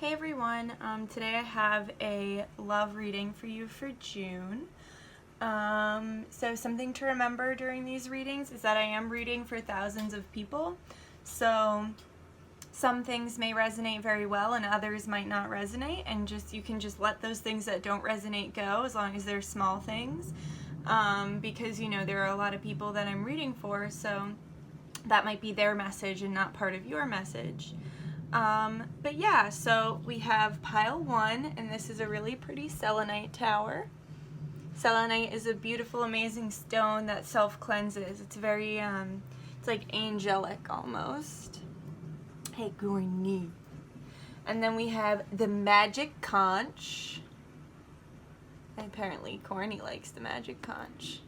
Hey everyone, today I have a love reading for you for June. So something to remember during these readings is that I am reading for thousands of people. So some things may resonate very well and others might not resonate, and you can just let those things that don't resonate go as long as they're small things. Because there are a lot of people that I'm reading for, so that might be their message and not part of your message. But yeah, so we have pile 1, and this is a really pretty selenite tower. Selenite is a beautiful, amazing stone that self-cleanses. It's very, it's like angelic almost. Hey, Gorny. And then we have the magic conch. Apparently, Corny likes the magic conch.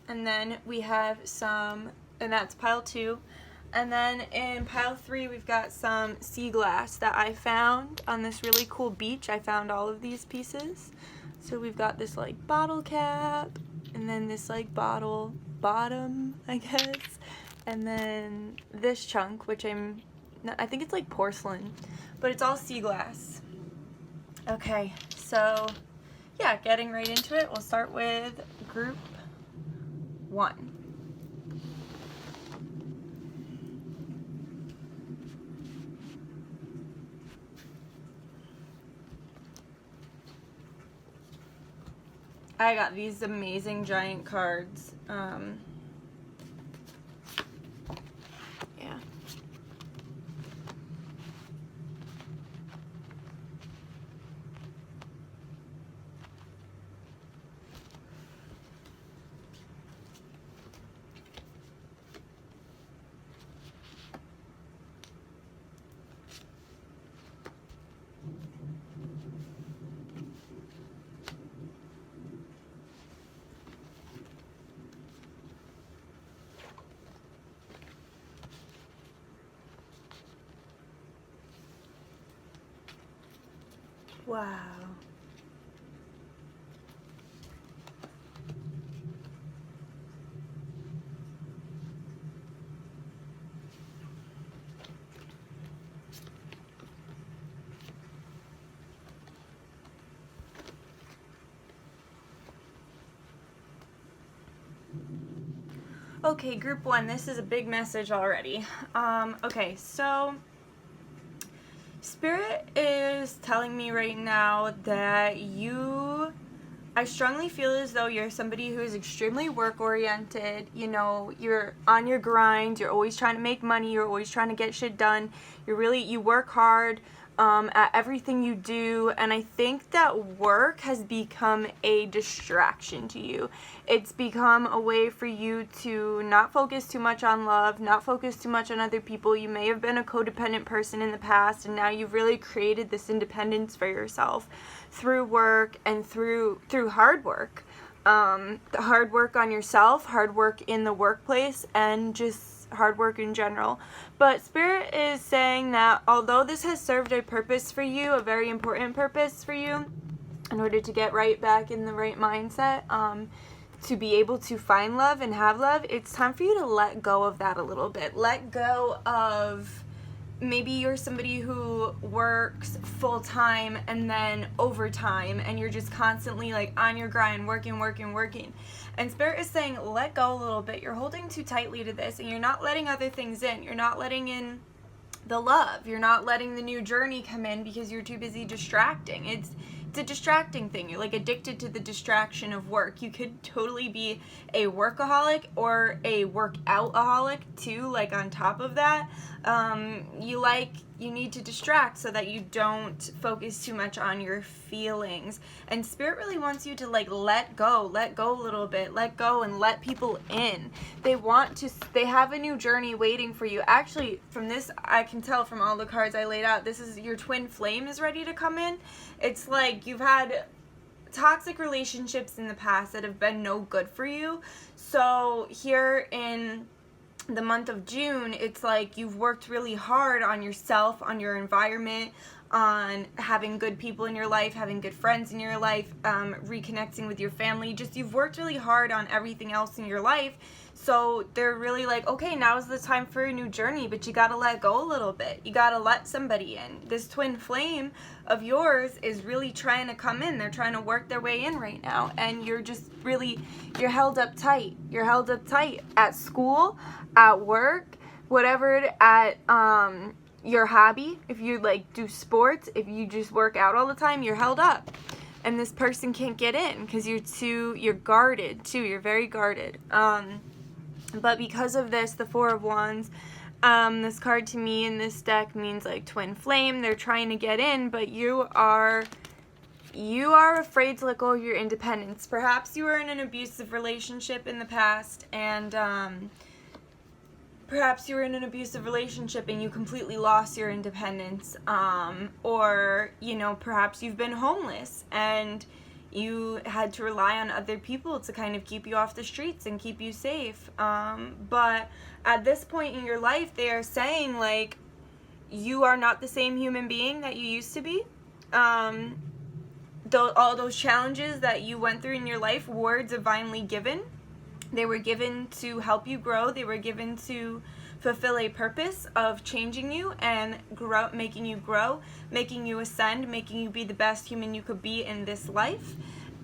And then we have some, and that's pile 2. And then in pile 3, we've got some sea glass that I found on this really cool beach. I found all of these pieces. So we've got this like bottle cap, and then this like bottle bottom, I guess. And then this chunk, which I think it's like porcelain, but it's all sea glass. Okay, so yeah, getting right into it, we'll start with group 1. I got these amazing giant cards. Yeah. Wow. Okay, group 1, this is a big message already. Okay, so Spirit is telling me right now that I strongly feel as though you're somebody who is extremely work-oriented. You're on your grind, you're always trying to make money, you're always trying to get shit done. You work hard at everything you do, and I think that work has become a distraction to you. It's become a way for you to not focus too much on love, not focus too much on other people. You may have been a codependent person in the past, and now you've really created this independence for yourself through work and through hard work. The hard work on yourself, hard work in the workplace, and just hard work in general. But Spirit is saying that although this has served a purpose for you, a very important purpose for you, in order to get right back in the right mindset, to be able to find love and have love, it's time for you to let go of that a little bit. Let go of, maybe you're somebody who works full-time and then overtime, and you're just constantly like on your grind, working. And Spirit is saying, let go a little bit. You're holding too tightly to this, and you're not letting other things in. You're not letting in the love. You're not letting the new journey come in because you're too busy distracting. It's a distracting thing. You're like addicted to the distraction of work. You could totally be a workaholic or a workoutaholic too, like on top of that. You need to distract so that you don't focus too much on your feelings. And Spirit really wants you to like let go a little bit, let go and let people in. They have a new journey waiting for you. Actually, from this, I can tell from all the cards I laid out, this is your twin flame is ready to come in. It's like you've had toxic relationships in the past that have been no good for you. So here in the month of June, it's like you've worked really hard on yourself, on your environment, on having good people in your life, having good friends in your life, reconnecting with your family. Just, you've worked really hard on everything else in your life. So they're really like, okay, now is the time for a new journey, but you gotta let go a little bit. You gotta let somebody in. This twin flame of yours is really trying to come in. They're trying to work their way in right now. And you're just really, you're held up tight. You're held up tight at school, at work, whatever, at your hobby. If you like do sports, if you just work out all the time, you're held up. And this person can't get in because you're guarded too. You're very guarded. But because of this, the Four of Wands, this card to me in this deck means like twin flame. They're trying to get in, but you are afraid to let go of your independence. Perhaps you were in an abusive relationship in the past, and perhaps you were in an abusive relationship and you completely lost your independence. Or, you know, perhaps you've been homeless and you had to rely on other people to kind of keep you off the streets and keep you safe. But at this point in your life, they are saying, like, you are not the same human being that you used to be. All those challenges that you went through in your life were divinely given. They were given to help you grow. They were given to fulfill a purpose of changing you and making you ascend, making you be the best human you could be in this life.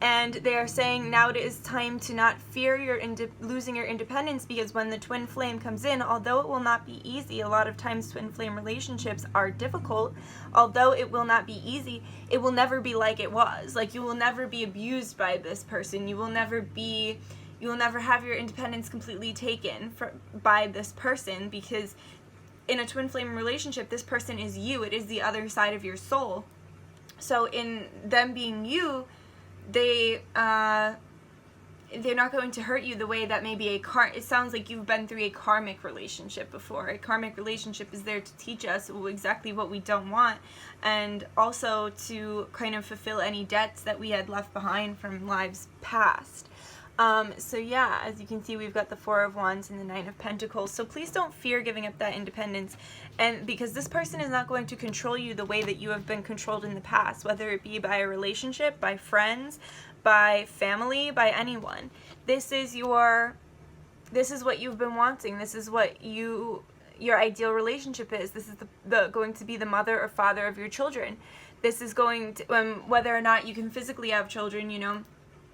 And they are saying now it is time to not fear losing your independence, because when the twin flame comes in, although it will not be easy, a lot of times twin flame relationships are difficult, although it will not be easy, it will never be like it was. Like, you will never be abused by this person. You will never have your independence completely taken by this person, because in a twin flame relationship, this person is you. It is the other side of your soul. So in them being you, they're not going to hurt you the way that maybe it sounds like you've been through a karmic relationship before. A karmic relationship is there to teach us exactly what we don't want, and also to kind of fulfill any debts that we had left behind from lives past. So yeah, as you can see, we've got the Four of Wands and the Nine of Pentacles. So please don't fear giving up that independence, and because this person is not going to control you the way that you have been controlled in the past, whether it be by a relationship, by friends, by family, by anyone. This is what you've been wanting. This is what your ideal relationship is. This is going to be the mother or father of your children. This is going to, whether or not you can physically have children, you know,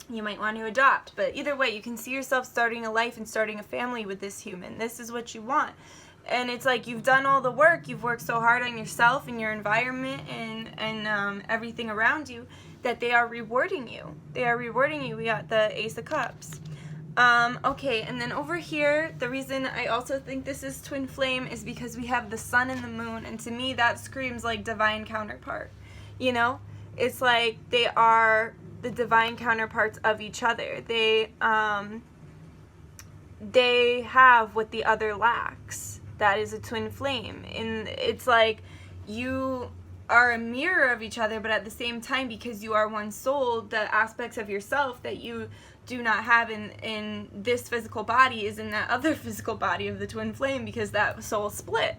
you might want to adopt, but either way, you can see yourself starting a life and starting a family with this human. This is what you want. And it's like you've done all the work. You've worked so hard on yourself and your environment and everything around you, that they are rewarding you. They are rewarding you. We got the Ace of Cups. Okay, and then over here, the reason I also think this is twin flame is because we have the sun and the moon, and to me that screams like divine counterpart. You know? It's like they are the divine counterparts of each other. They have what the other lacks. That is a twin flame. And it's like you are a mirror of each other, but at the same time, because you are one soul, the aspects of yourself that you do not have in this physical body is in that other physical body of the twin flame, because that soul split.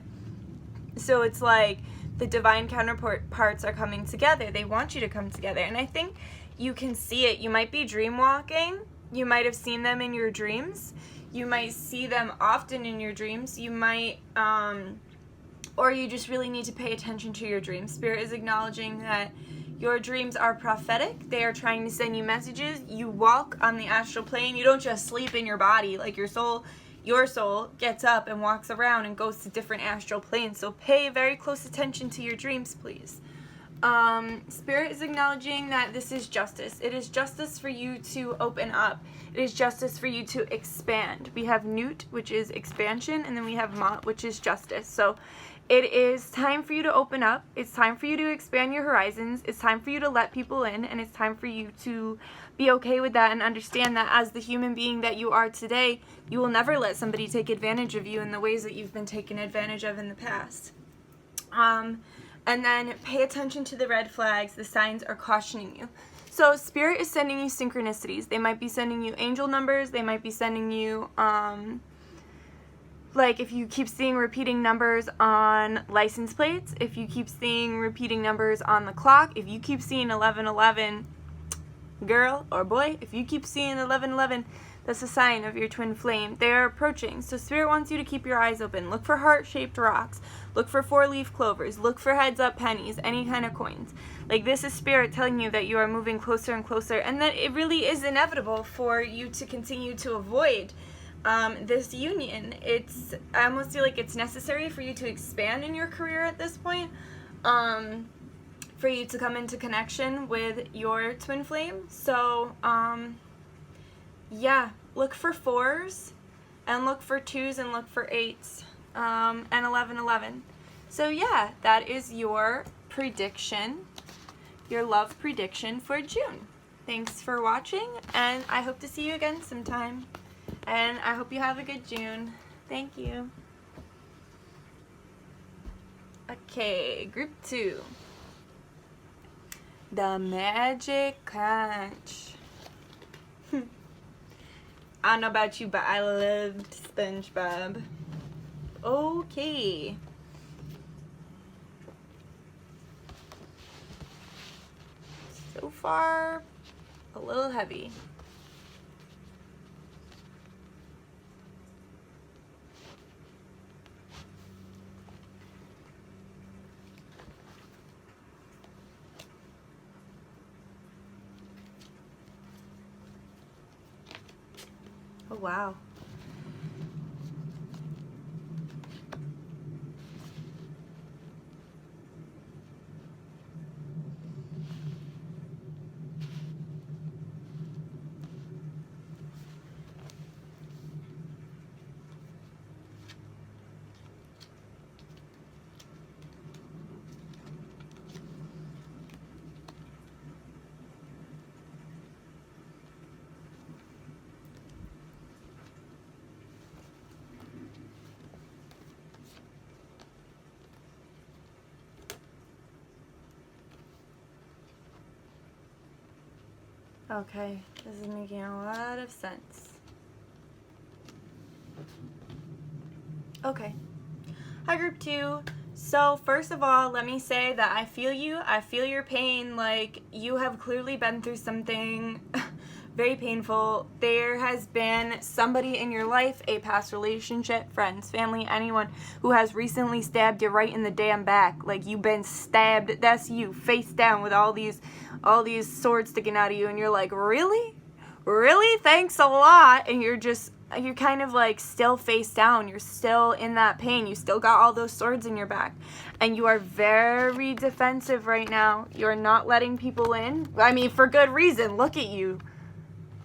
So it's like the divine counterparts are coming together. They want you to come together. And I think you can see it. You might be dream walking. You might have seen them in your dreams. You might see them often in your dreams. You might, or you just really need to pay attention to your dreams. Spirit is acknowledging that your dreams are prophetic. They are trying to send you messages. You walk on the astral plane. You don't just sleep in your body. Like your soul gets up and walks around and goes to different astral planes. So pay very close attention to your dreams, please. Spirit is acknowledging that this is justice. It is justice for you to open up. It is justice for you to expand. We have Newt, which is expansion, and then we have Mott, which is justice. So it is time for you to open up. It's time for you to expand your horizons. It's time for you to let people in, and it's time for you to be okay with that and understand that as the human being that you are today, you will never let somebody take advantage of you in the ways that you've been taken advantage of in the past. And then pay attention to the red flags. The signs are cautioning you. So Spirit is sending you synchronicities. They might be sending you angel numbers. They might be sending you like if you keep seeing repeating numbers on license plates, if you keep seeing repeating numbers on the clock, if you keep seeing 1111, girl or boy, if you keep seeing 1111, that's a sign of your twin flame. They are approaching. So Spirit wants you to keep your eyes open. Look for heart-shaped rocks. Look for 4-leaf clovers. Look for heads-up pennies, any kind of coins. Like, this is Spirit telling you that you are moving closer and closer, and that it really is inevitable for you to continue to avoid this union. I almost feel like it's necessary for you to expand in your career at this point, for you to come into connection with your twin flame. So, yeah, look for 4s, and look for 2s, and look for 8s, and 1111. So yeah, that is your prediction, your love prediction for June. Thanks for watching, and I hope to see you again sometime. And I hope you have a good June. Thank you. Okay, group 2. The Magic Conch. I don't know about you, but I loved SpongeBob. Okay. So far, a little heavy. Oh, wow. Okay, this is making a lot of sense. Okay. Hi, group 2. So first of all, let me say that I feel you. I feel your pain. Like, you have clearly been through something very painful. There has been somebody in your life, a past relationship, friends, family, anyone who has recently stabbed you right in the damn back. Like, you've been stabbed. That's you, face down, with all these swords sticking out of you, and you're like, really? Really? Thanks a lot. And you're kind of like still face down. You're still in that pain. You still got all those swords in your back. And you are very defensive right now. You're not letting people in. I mean, for good reason. Look at you.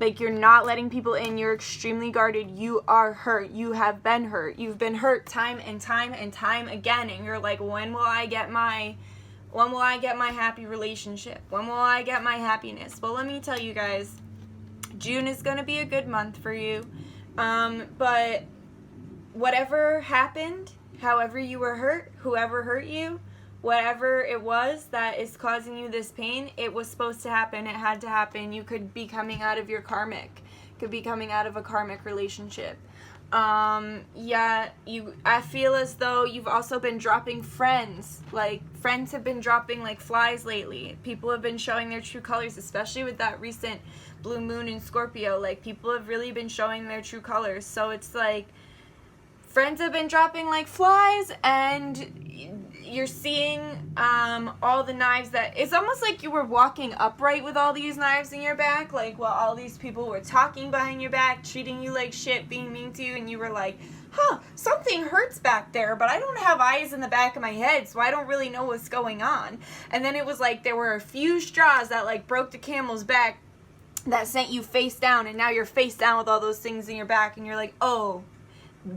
Like, you're not letting people in. You're extremely guarded. You are hurt. You have been hurt. You've been hurt time and time and time again. And you're like, when will I get my happy relationship? When will I get my happiness? Well, let me tell you guys, June is going to be a good month for you. But whatever happened, however you were hurt, whoever hurt you, whatever it was that is causing you this pain, it was supposed to happen. It had to happen. You could be coming out of your karmic. Could be coming out of a karmic relationship. Yeah, I feel as though you've also been dropping friends. Like, friends have been dropping like flies lately. People have been showing their true colors, especially with that recent blue moon in Scorpio. Like, people have really been showing their true colors. So it's like, friends have been dropping like flies, and you're seeing all the knives that, it's almost like you were walking upright with all these knives in your back, like while all these people were talking behind your back, treating you like shit, being mean to you, and you were like, something hurts back there, but I don't have eyes in the back of my head, so I don't really know what's going on. And then it was like there were a few straws that like broke the camel's back that sent you face down, and now you're face down with all those things in your back, and you're like, oh,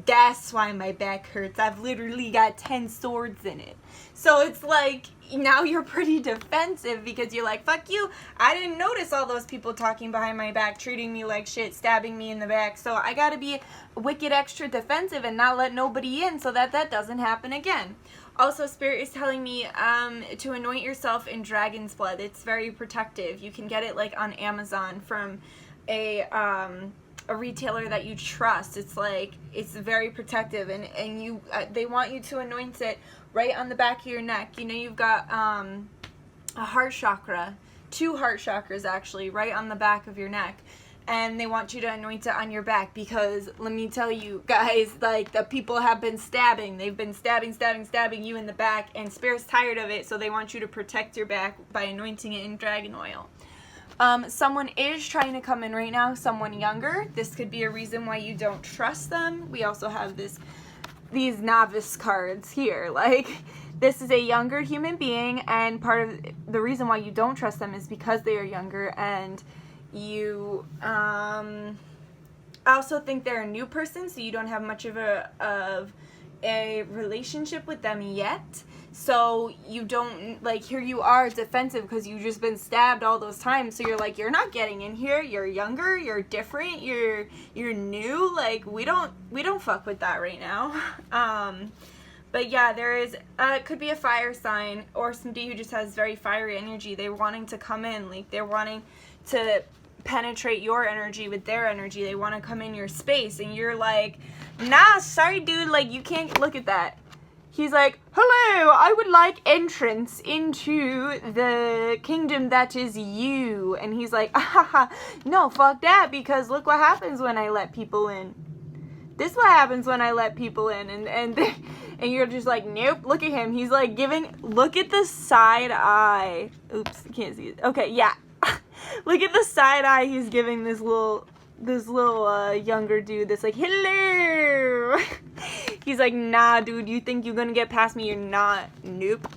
that's why my back hurts. I've literally got 10 swords in it. So it's like, now you're pretty defensive because you're like, fuck you. I didn't notice all those people talking behind my back, treating me like shit, stabbing me in the back. So I gotta be wicked extra defensive and not let nobody in so that doesn't happen again. Also, Spirit is telling me to anoint yourself in dragon's blood. It's very protective. You can get it like on Amazon from a a retailer that you trust. It's like, it's very protective, and you they want you to anoint it right on the back of your neck. You know, you've got a heart chakra, 2 heart chakras actually, right on the back of your neck. And they want you to anoint it on your back because, let me tell you guys, like, the people have been stabbing. They've been stabbing you in the back, and Spirit's tired of it, so they want you to protect your back by anointing it in dragon oil. Someone is trying to come in right now, someone younger. This could be a reason why you don't trust them. We also have these novice cards here. Like, this is a younger human being, and part of the reason why you don't trust them is because they are younger, and you I also think they're a new person, so you don't have much of a relationship with them yet. So you don't, like, here you are defensive because you've just been stabbed all those times. So you're like, you're not getting in here. You're younger. You're different. You're new. Like, we don't fuck with that right now. But yeah, there is, it could be a fire sign or somebody who just has very fiery energy. They're wanting to come in, like, they're wanting to penetrate your energy with their energy. They want to come in your space, and you're like, nah, sorry dude, like, you can't look at that. He's like, hello, I would like entrance into the kingdom that is you. And he's like, no, fuck that, because look what happens when I let people in. This is what happens when I let people in. And you're just like, nope, look at him. He's like look at the side eye. Oops, you can't see it. Okay, yeah. Look at the side eye he's giving this little younger dude that's like, hello. He's like, nah, dude, you think you're gonna get past me? You're not. Nope.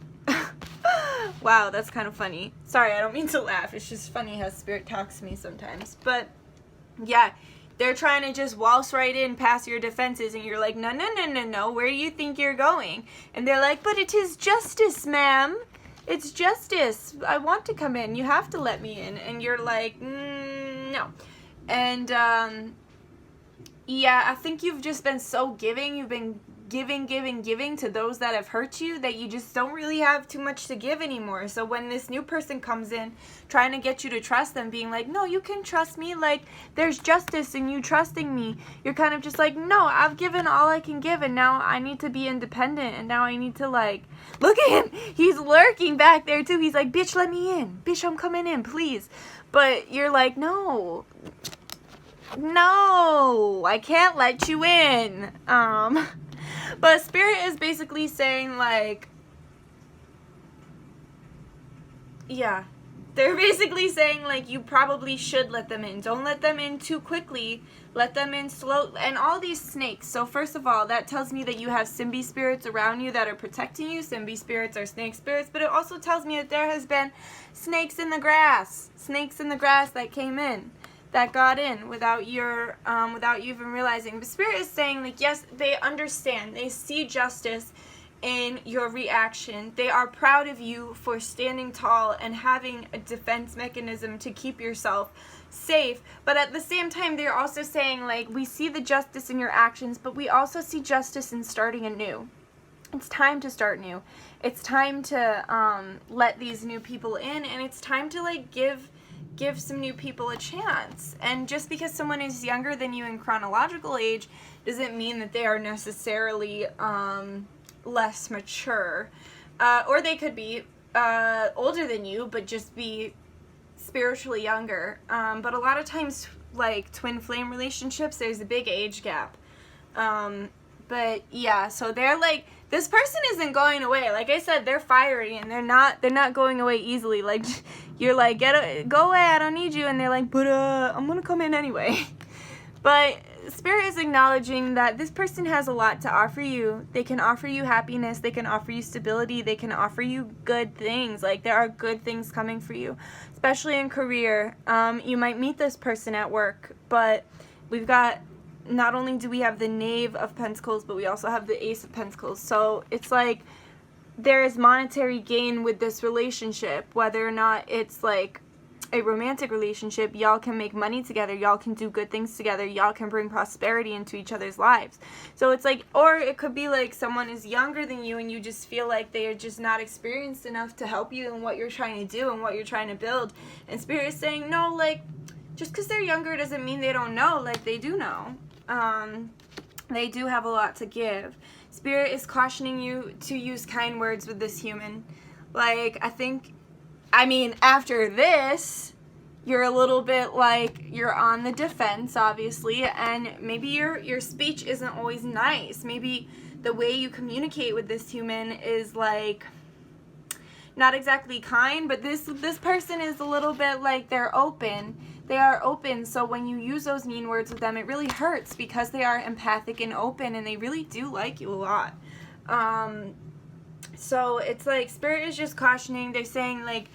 Wow, that's kind of funny. Sorry, I don't mean to laugh. It's just funny how Spirit talks to me sometimes. But yeah, they're trying to just waltz right in past your defenses, and you're like, no, no, no, no, no. Where do you think you're going? And they're like, but it is justice, ma'am. It's justice. I want to come in. You have to let me in. And you're like, no. And yeah, I think you've just been so giving. You've been giving to those that have hurt you that you just don't really have too much to give anymore. So when this new person comes in trying to get you to trust them, being like, no, you can trust me, like, there's justice in you trusting me, you're kind of just like, no, I've given all I can give, and now I need to be independent, and now I need to, like, look at him, he's lurking back there too. He's like, bitch, let me in, bitch, I'm coming in, please. But you're like, no, I can't let you in. But Spirit is basically saying, like, yeah, they're basically saying, like, you probably should let them in. Don't let them in too quickly. Let them in slow. And all these snakes. So first of all, that tells me that you have Simbi spirits around you that are protecting you. Simbi spirits are snake spirits. But it also tells me that there has been snakes in the grass. Snakes in the grass that came in, that got in without you even realizing. But Spirit is saying, like, yes, they understand. They see justice in your reaction. They are proud of you for standing tall and having a defense mechanism to keep yourself safe. But at the same time, they're also saying, like, we see the justice in your actions, but we also see justice in starting anew. It's time to start new. It's time to let these new people in, and it's time to, like, give some new people a chance. And just because someone is younger than you in chronological age doesn't mean that they are necessarily less mature. Or they could be older than you, but just be spiritually younger. But a lot of times, like, twin flame relationships, there's a big age gap. But yeah, so they're like, this person isn't going away. Like I said, they're fiery, and they're not going away easily. Like, you're like, go away, I don't need you, and they're like, but I'm gonna come in anyway. But Spirit is acknowledging that this person has a lot to offer you. They can offer you happiness, they can offer you stability, they can offer you good things. Like, there are good things coming for you, especially in career. You might meet this person at work, but we've got, not only do we have the Knave of Pentacles, but we also have the Ace of Pentacles. So it's like there is monetary gain with this relationship, whether or not it's like a romantic relationship. Y'all can make money together, y'all can do good things together, y'all can bring prosperity into each other's lives. So it's like, or it could be like someone is younger than you and you just feel like they are just not experienced enough to help you in what you're trying to do and what you're trying to build. And Spirit is saying, no, like, just because they're younger doesn't mean they don't know. Like, they do know. They do have a lot to give. Spirit is cautioning you to use kind words with this human. Like, I mean, after this, you're a little bit like, you're on the defense, obviously, and maybe your speech isn't always nice. Maybe the way you communicate with this human is, like, not exactly kind, but this person is a little bit like, they're open. They are open, so when you use those mean words with them, it really hurts because they are empathic and open, and they really do like you a lot. So it's like, Spirit is just cautioning. They're saying, like,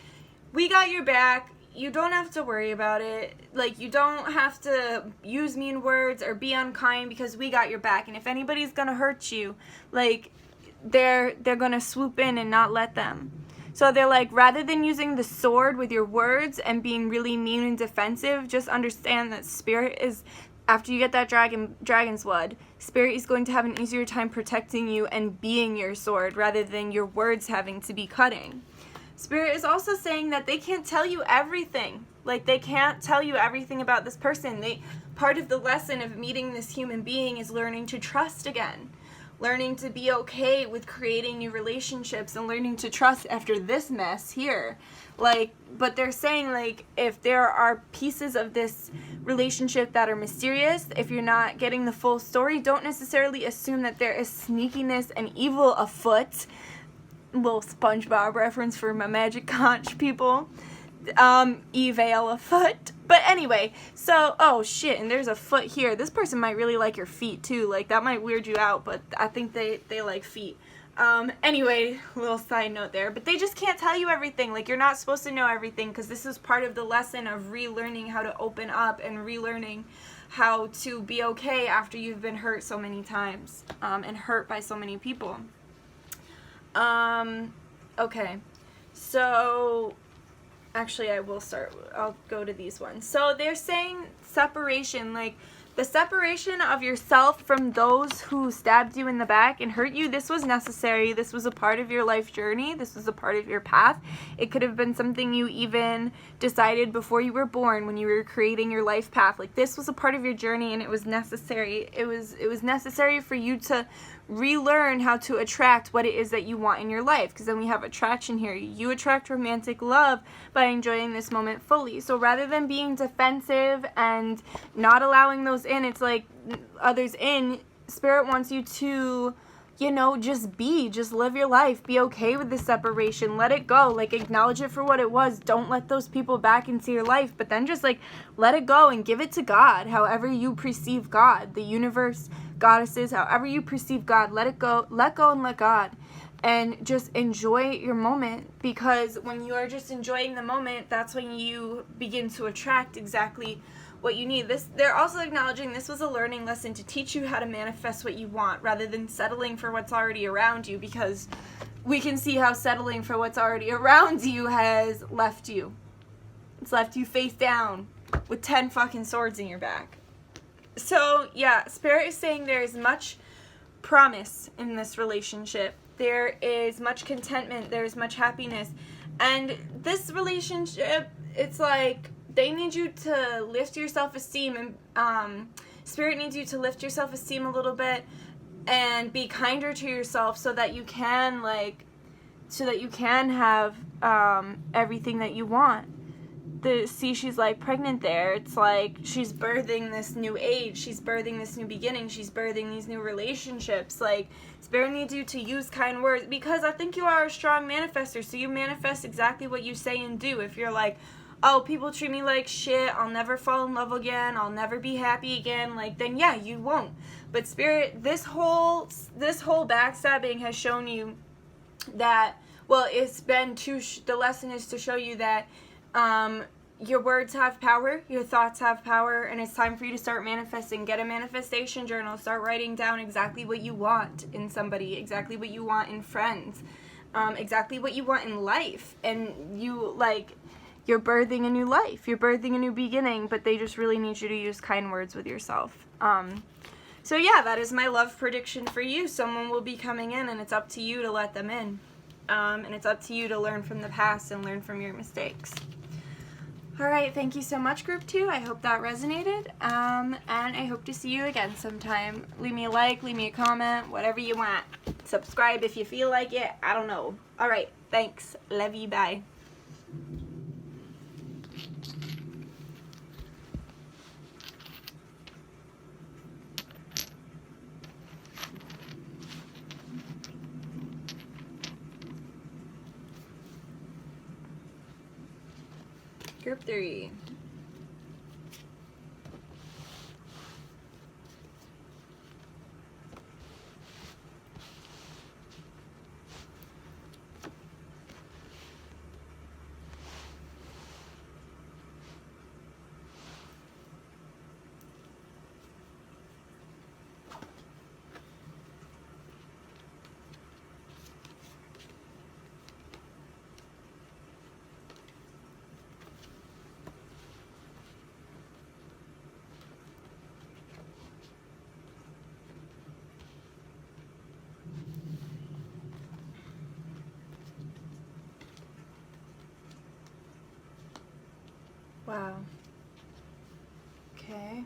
we got your back. You don't have to worry about it. Like, you don't have to use mean words or be unkind because we got your back. And if anybody's gonna hurt you, like, they're gonna swoop in and not let them. So they're like, rather than using the sword with your words and being really mean and defensive, just understand that Spirit is, after you get that dragon's blood, Spirit is going to have an easier time protecting you and being your sword rather than your words having to be cutting. Spirit is also saying that they can't tell you everything. Like, they can't tell you everything about this person. Part of the lesson of meeting this human being is learning to trust again. Learning to be okay with creating new relationships and learning to trust after this mess here. Like, but they're saying, like, if there are pieces of this relationship that are mysterious, if you're not getting the full story, don't necessarily assume that there is sneakiness and evil afoot. Little SpongeBob reference for my magic conch people. Evil afoot. But anyway, so, oh shit, and there's a foot here. This person might really like your feet too. Like, that might weird you out, but I think they like feet. Anyway, little side note there. But they just can't tell you everything. Like, you're not supposed to know everything, because this is part of the lesson of relearning how to open up and relearning how to be okay after you've been hurt so many times, and hurt by so many people. Okay. So, actually, I'll go to these ones. So they're saying separation, like the separation of yourself from those who stabbed you in the back and hurt you. This was necessary. This was a part of your life journey. This was a part of your path. It could have been something you even decided before you were born when you were creating your life path. Like, this was a part of your journey, and it was necessary. It was necessary for you to relearn how to attract what it is that you want in your life, because then we have attraction here. You attract romantic love by enjoying this moment fully. So rather than being defensive and not allowing those in, it's like others in, Spirit wants you to, just live your life. Be okay with the separation. Let it go. Like, acknowledge it for what it was. Don't let those people back into your life, but then just, like, let it go and give it to God, however you perceive God, the universe, goddesses, however you perceive God. Let it go and let God, and just enjoy your moment, because when you are just enjoying the moment, that's when you begin to attract exactly what you need. They're also acknowledging this was a learning lesson to teach you how to manifest what you want rather than settling for what's already around you, because we can see how settling for what's already around you has left you. It's left you face down with 10 fucking swords in your back. So, yeah, Spirit is saying there is much promise in this relationship. There is much contentment. There's much happiness. And this relationship, it's like, they need you to lift your self-esteem, and Spirit needs you to lift your self-esteem a little bit and be kinder to yourself so that you can have everything that you want. She's like pregnant there. It's like she's birthing this new age. She's birthing this new beginning. She's birthing these new relationships. Like, Spirit needs you to use kind words, because I think you are a strong manifester. So you manifest exactly what you say and do. If you're like, oh, people treat me like shit, I'll never fall in love again, I'll never be happy again, like, then yeah, you won't. But Spirit, this whole backstabbing has shown you that, well, it's been the lesson is to show you that your words have power, your thoughts have power, and it's time for you to start manifesting. Get a manifestation journal, start writing down exactly what you want in somebody, exactly what you want in friends, exactly what you want in life, and you're birthing a new life, you're birthing a new beginning, but they just really need you to use kind words with yourself. So yeah, that is my love prediction for you. Someone will be coming in, and it's up to you to let them in. And it's up to you to learn from the past and learn from your mistakes. All right, thank you so much, Group 2. I hope that resonated, and I hope to see you again sometime. Leave me a like, leave me a comment, whatever you want. Subscribe if you feel like it. I don't know. All right, thanks. Love you. Bye. Group 3. Wow. Okay.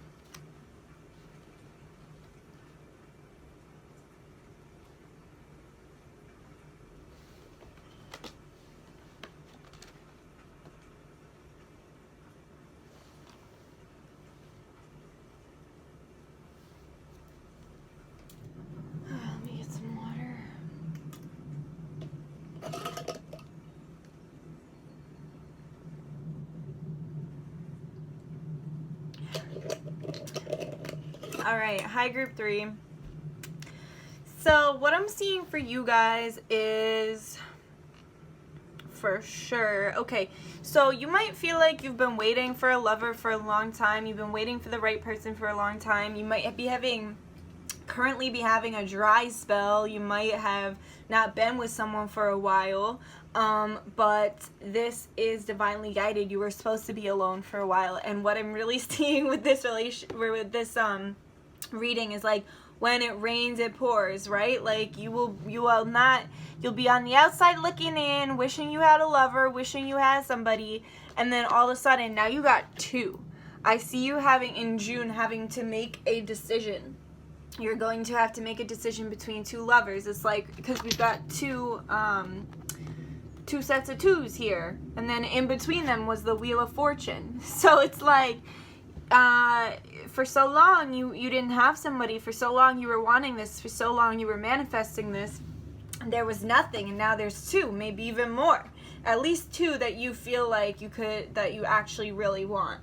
Let me get some water. All right, hi Group 3. So what I'm seeing for you guys is, for sure, okay, so you might feel like you've been waiting for a lover for a long time. You've been waiting for the right person for a long time. You might be currently be having a dry spell. You might have not been with someone for a while, but this is divinely guided. You were supposed to be alone for a while, and what I'm really seeing with this reading is like, when it rains it pours, right? Like you'll be on the outside looking in, wishing you had a lover, wishing you had somebody, and then all of a sudden now you got two. I see you in June having to make a decision. You're going to have to make a decision between two lovers. It's like, because we've got two sets of twos here, and then in between them was the Wheel of Fortune. So it's like, for so long you didn't have somebody, for so long you were wanting this, for so long you were manifesting this, and there was nothing, and now there's two, maybe even more, at least two that you feel like that you actually really want.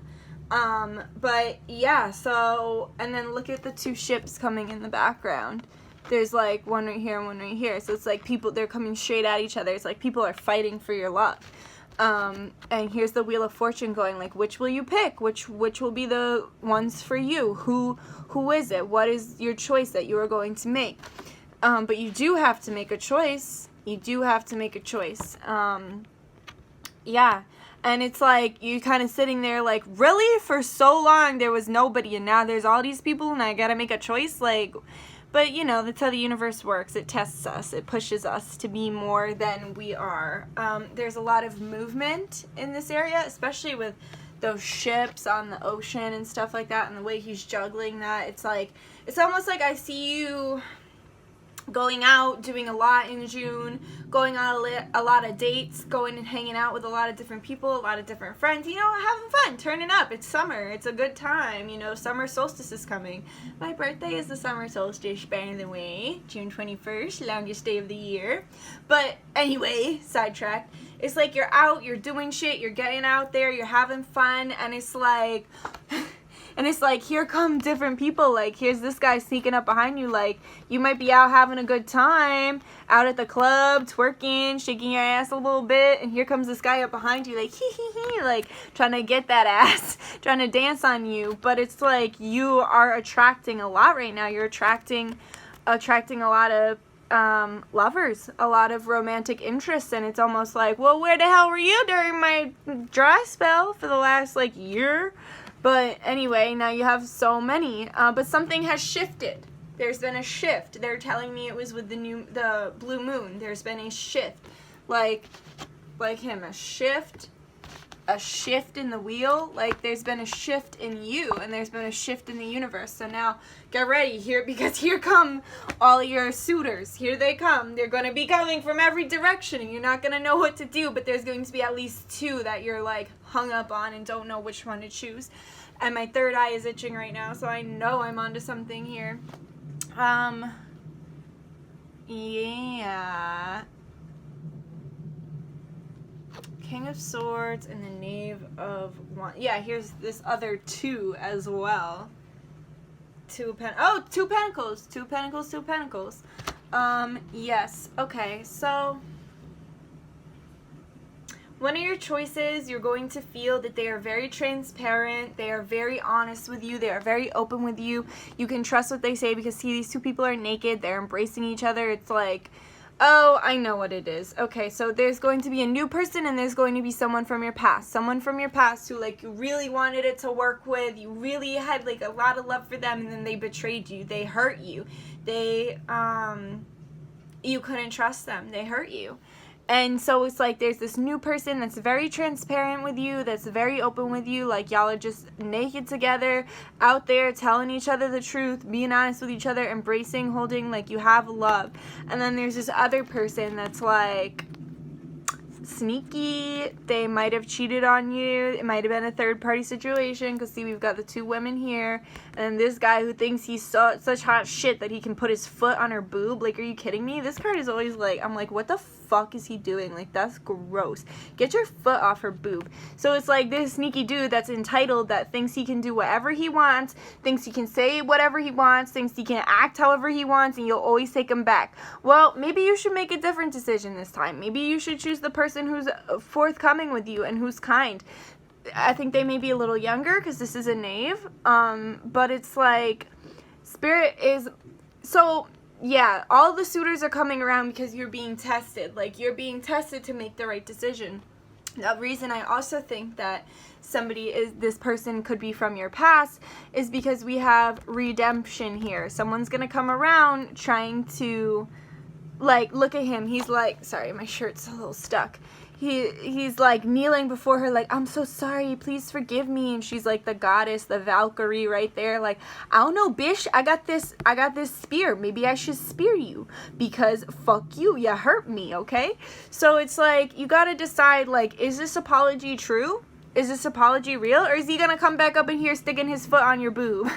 But yeah, so, and then look at the two ships coming in the background. There's like one right here and one right here, so it's like they're coming straight at each other. It's like people are fighting for your love. And here's the Wheel of Fortune going, like, which will you pick? Which will be the ones for you? Who is it? What is your choice that you are going to make? But you do have to make a choice. You do have to make a choice. Yeah. And it's like, you kind of sitting there like, really? For so long there was nobody, and now there's all these people, and I gotta make a choice? Like, but you know, that's how the universe works. It tests us. It pushes us to be more than we are. There's a lot of movement in this area, especially with those ships on the ocean and stuff like that, and the way he's juggling that. It's like, it's almost like I see you going out, doing a lot in June, going on a lot of dates, going and hanging out with a lot of different people, a lot of different friends, you know, having fun, turning up. It's summer. It's a good time. You know, summer solstice is coming. My birthday is the summer solstice, by the way, June 21st, longest day of the year. But anyway, sidetracked. It's like you're out, you're doing shit, you're getting out there, you're having fun, and it's like... And it's like, here come different people. Like, here's this guy sneaking up behind you. Like, you might be out having a good time, out at the club, twerking, shaking your ass a little bit. And here comes this guy up behind you, like, hee hee hee, like, trying to get that ass, trying to dance on you. But it's like, you are attracting a lot right now. You're attracting a lot of lovers, a lot of romantic interests. And it's almost like, well, where the hell were you during my dry spell for the last, like, year? But anyway, now you have so many. But something has shifted. There's been a shift. They're telling me it was with the blue moon. There's been a shift. Like him, a shift. a shift in the wheel. Like, there's been a shift in you, and there's been a shift in the universe. So now, get ready here, because here come all your suitors. Here they come. They're going to be coming from every direction, and you're not going to know what to do, but there's going to be at least 2 that you're, like, hung up on and don't know which one to choose. And my third eye is itching right now, so I know I'm onto something here. Yeah. King of Swords and the Knave of Wands. Yeah, here's this other 2 as well. 2 Pentacles. 2 Pentacles, 2 Pentacles. Yes. Okay, so one of your choices, you're going to feel that they are very transparent, they are very honest with you, they are very open with you. You can trust what they say because, see, these 2 people are naked, they're embracing each other. It's like, oh, I know what it is. Okay, so there's going to be a new person, and there's going to be someone from your past. Someone from your past who, like, you really wanted it to work with. You really had, like, a lot of love for them, and then they betrayed you. They hurt you. They, you couldn't trust them. They hurt you. And so it's like there's this new person that's very transparent with you, that's very open with you, like y'all are just naked together, out there telling each other the truth, being honest with each other, embracing, holding, like you have love. And then there's this other person that's like sneaky. They might have cheated on you. It might have been a third party situation, because see, we've got the 2 women here, and this guy who thinks he's such hot shit that he can put his foot on her boob. Like, are you kidding me? This card is always like, I'm like, what the fuck is he doing? Like, that's gross. Get your foot off her boob. So it's like this sneaky dude that's entitled, that thinks he can do whatever he wants, thinks he can say whatever he wants, thinks he can act however he wants, and you'll always take him back. Well, maybe you should make a different decision this time. Maybe you should choose the person who's forthcoming with you and who's kind. I think they may be a little younger, because this is a knave, but it's like Spirit is so, yeah, all the suitors are coming around because you're being tested. Like, you're being tested to make the right decision. The reason I also think that this person could be from your past is because we have redemption here. Someone's gonna come around trying to, like, look at him. He's like, sorry, my shirt's a little stuck. He's like kneeling before her, like, I'm so sorry, please forgive me. And she's like the goddess, the Valkyrie right there, like, I don't know, bish, I got this spear. Maybe I should spear you because fuck you hurt me, okay? So it's like, you gotta decide, like, is this apology true? Is this apology real? Or is he gonna come back up in here sticking his foot on your boob?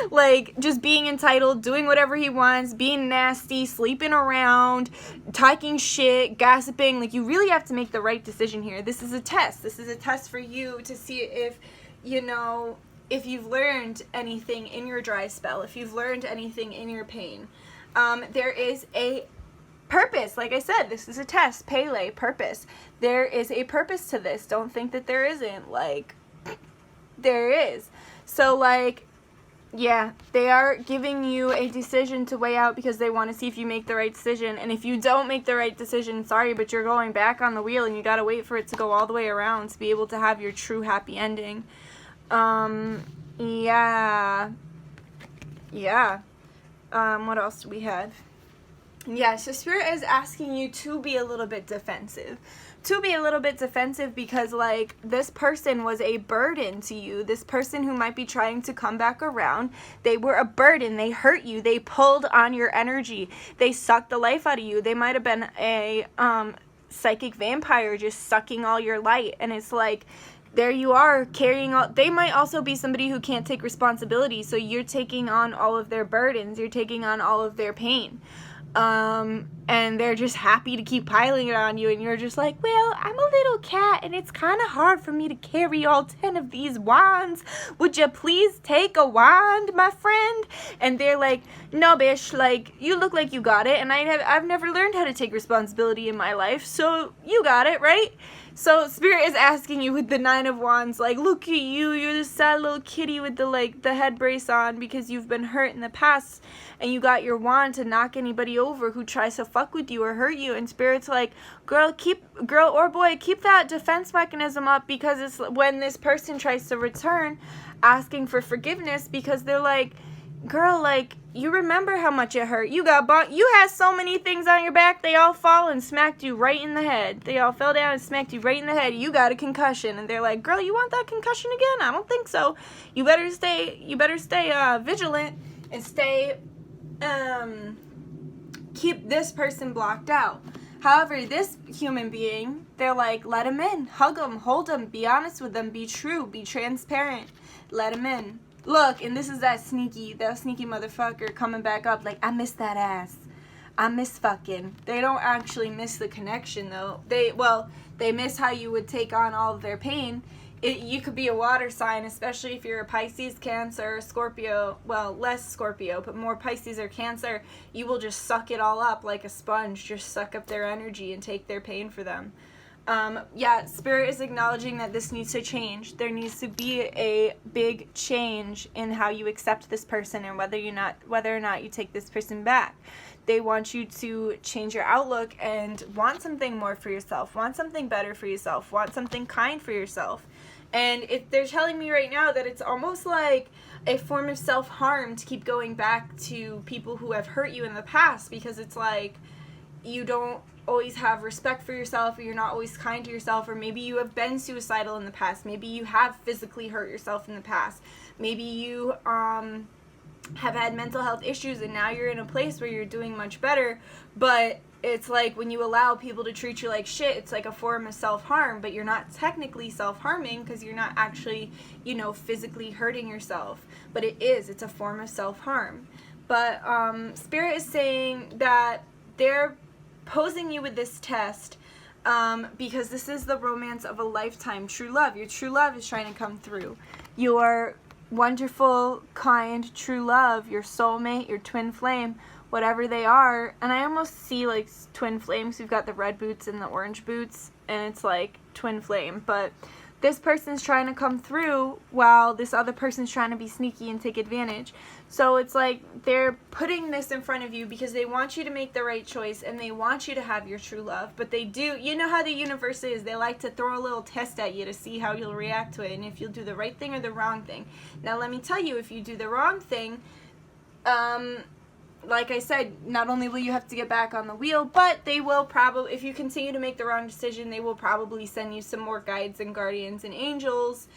Like, just being entitled, doing whatever he wants, being nasty, sleeping around, talking shit, gossiping. Like, you really have to make the right decision here. This is a test. This is a test for you to see if, you know, if you've learned anything in your dry spell, if you've learned anything in your pain. There is a purpose. Like I said, this is a test. Pele, purpose. There is a purpose to this. Don't think that there isn't. Like, there is. So, like, yeah, they are giving you a decision to weigh out because they want to see if you make the right decision. And if you don't make the right decision, sorry, but you're going back on the wheel, and you got to wait for it to go all the way around to be able to have your true happy ending. Yeah. What else do we have? Yeah, so Spirit is asking you to be a little bit defensive. To be a little bit defensive because, like, this person was a burden to you. This person who might be trying to come back around, they were a burden. They hurt you. They pulled on your energy. They sucked the life out of you. They might have been a psychic vampire just sucking all your light. And it's like, there you are carrying all. They might also be somebody who can't take responsibility. So you're taking on all of their burdens. You're taking on all of their pain. And they're just happy to keep piling it on you, and you're just like, well, I'm a little cat, and it's kind of hard for me to carry all 10 of these wands. Would you please take a wand, my friend? And they're like, no, bish, like, you look like you got it, and I've never learned how to take responsibility in my life, so you got it, right? So Spirit is asking you with the 9 of Wands, like, look at you, you're this sad little kitty with the, like, the head brace on because you've been hurt in the past, and you got your wand to knock anybody over who tries to fuck with you or hurt you. And Spirit's like, girl or boy, keep that defense mechanism up, because it's when this person tries to return asking for forgiveness, because they're like, girl, like, you remember how much it hurt. You got bumped. You had so many things on your back, they all fall and smacked you right in the head. They all fell down and smacked you right in the head. You got a concussion. And they're like, girl, you want that concussion again? I don't think so. You better stay vigilant and keep this person blocked out. However, this human being, they're like, let him in. Hug him, hold him, be honest with them, be true, be transparent. Let him in. Look, and this is that sneaky motherfucker coming back up like, I miss that ass. I miss fucking. They don't actually miss the connection, though. They miss how you would take on all of their pain. You could be a water sign, especially if you're a Pisces, Cancer, Scorpio. Well, less Scorpio, but more Pisces or Cancer. You will just suck it all up like a sponge. Just suck up their energy and take their pain for them. Spirit is acknowledging that this needs to change. There needs to be a big change in how you accept this person and whether or not you take this person back. They want you to change your outlook and want something more for yourself, want something better for yourself, want something kind for yourself. And if they're telling me right now that it's almost like a form of self-harm to keep going back to people who have hurt you in the past, because it's like you don't always have respect for yourself, or you're not always kind to yourself, or maybe you have been suicidal in the past, maybe you have physically hurt yourself in the past, maybe you have had mental health issues and now you're in a place where you're doing much better, but it's like when you allow people to treat you like shit, it's like a form of self-harm, but you're not technically self-harming because you're not actually, physically hurting yourself, but it's a form of self-harm. But Spirit is saying that they're posing you with this test because this is the romance of a lifetime. True love. Your true love is trying to come through. Your wonderful, kind, true love, your soulmate, your twin flame, whatever they are. And I almost see like twin flames. We've got the red boots and the orange boots, and it's like twin flame. But this person's trying to come through while this other person's trying to be sneaky and take advantage. So it's like they're putting this in front of you because they want you to make the right choice and they want you to have your true love. But they do, you know how the universe is, they like to throw a little test at you to see how you'll react to it and if you'll do the right thing or the wrong thing. Now let me tell you, if you do the wrong thing, like I said, not only will you have to get back on the wheel, but they will probably, if you continue to make the wrong decision, they will probably send you some more guides and guardians and angels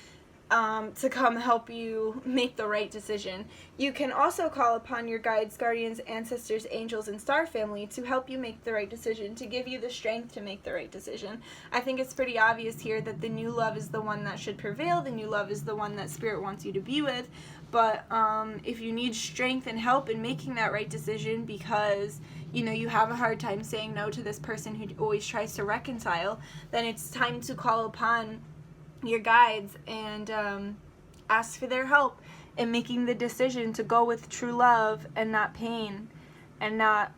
to come help you make the right decision. You can also call upon your guides, guardians, ancestors, angels, and star family to help you make the right decision, to give you the strength to make the right decision. I think it's pretty obvious here that the new love is the one that should prevail. The new love is the one that Spirit wants you to be with. But if you need strength and help in making that right decision because, you have a hard time saying no to this person who always tries to reconcile, then it's time to call upon your guides and ask for their help in making the decision to go with true love and not pain, and not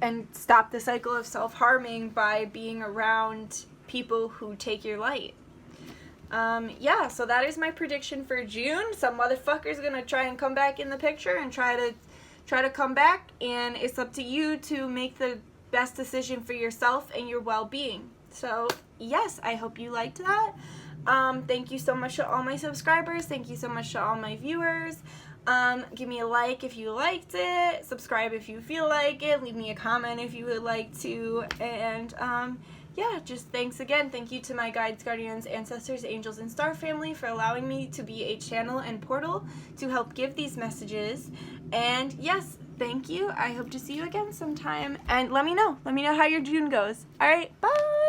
and stop the cycle of self-harming by being around people who take your light. So that is my prediction for June. Some motherfucker's gonna try and come back in the picture and try to come back, and it's up to you to make the best decision for yourself and your well-being. So yes, I hope you liked that. Thank you so much to all my subscribers. Thank you so much to all my viewers. Give me a like if you liked it. Subscribe if you feel like it. Leave me a comment if you would like to. And just thanks again. Thank you to my guides, guardians, ancestors, angels, and star family for allowing me to be a channel and portal to help give these messages. And yes, thank you. I hope to see you again sometime. And let me know how your June goes. All right, bye.